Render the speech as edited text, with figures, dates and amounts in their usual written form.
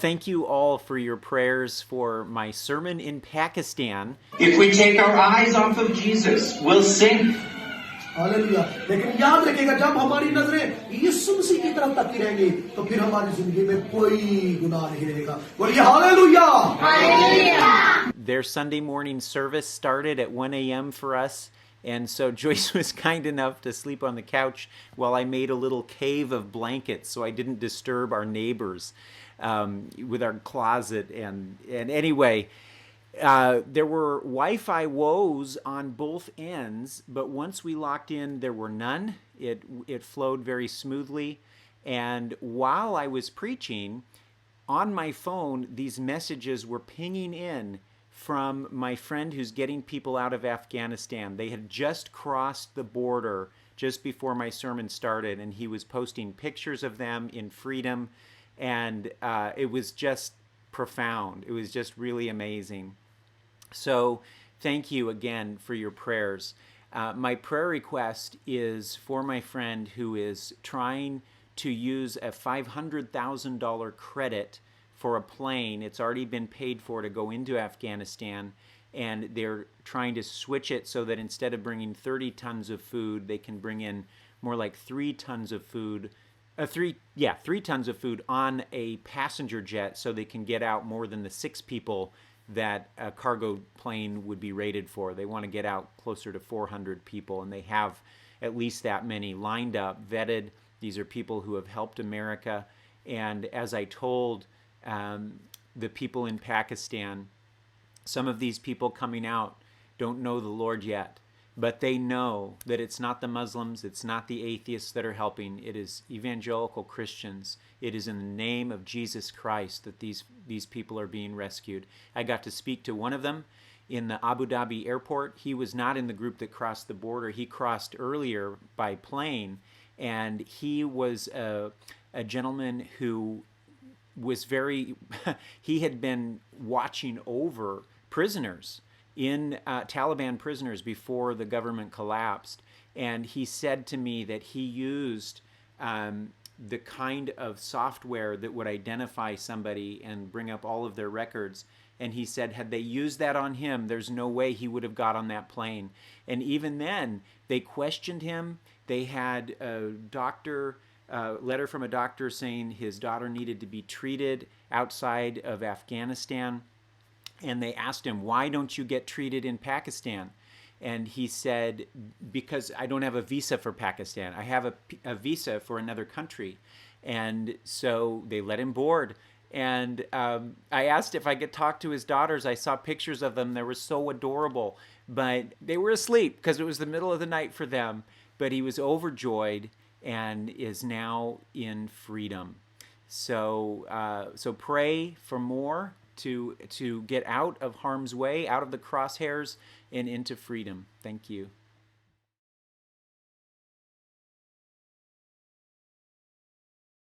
Thank you all for your prayers for my sermon in Pakistan. If we take our eyes off of Jesus, we'll sink. Hallelujah. लेकिन याद रखिएगा, जब हमारी नजरें यीशु मसीह की तरफ तकती रहेंगी तो फिर हमारी जिंदगी में कोई गुनाह नहीं रहेगा। बोलिए hallelujah. Hallelujah. Their Sunday morning service started at 1 a.m. for us. And so Joyce was kind enough to sleep on the couch while I made a little cave of blankets so I didn't disturb our neighbors with our closet. And anyway, there were Wi-Fi woes on both ends, but once we locked in, there were none. It flowed very smoothly. And while I was preaching, on my phone, these messages were pinging in from my friend who's getting people out of Afghanistan. They had just crossed the border just before my sermon started, and he was posting pictures of them in freedom, and it was just profound. It was just really amazing. So thank you again for your prayers. My prayer request is for my friend who is trying to use a $500,000 credit for a plane. It's already been paid for to go into Afghanistan, and they're trying to switch it so that instead of bringing 30 tons of food, they can bring in more like 3 tons of food, 3 tons of food on a passenger jet so they can get out more than the 6 people that a cargo plane would be rated for. They want to get out closer to 400 people, and they have at least that many lined up, vetted. These are people who have helped America, and as I told the people in Pakistan, some of these people coming out don't know the Lord yet, but they know that it's not the Muslims, it's not the atheists that are helping, it is evangelical Christians. It is in the name of Jesus Christ that these people are being rescued. I got to speak to one of them in the Abu Dhabi airport. He was not in the group that crossed the border. He crossed earlier by plane, and he was a gentleman who was he had been watching over prisoners Taliban prisoners before the government collapsed, and he said to me that he used the kind of software that would identify somebody and bring up all of their records, and he said had they used that on him, there's no way he would have got on that plane. And even then, they questioned him. They had a letter from a doctor saying his daughter needed to be treated outside of Afghanistan. And they asked him, why don't you get treated in Pakistan? And he said, because I don't have a visa for Pakistan. I have a visa for another country. And so they let him board. And I asked if I could talk to his daughters. I saw pictures of them. They were so adorable. But they were asleep because it was the middle of the night for them. But he was overjoyed and is now in freedom. So pray for more to get out of harm's way, out of the crosshairs, and into freedom. Thank you.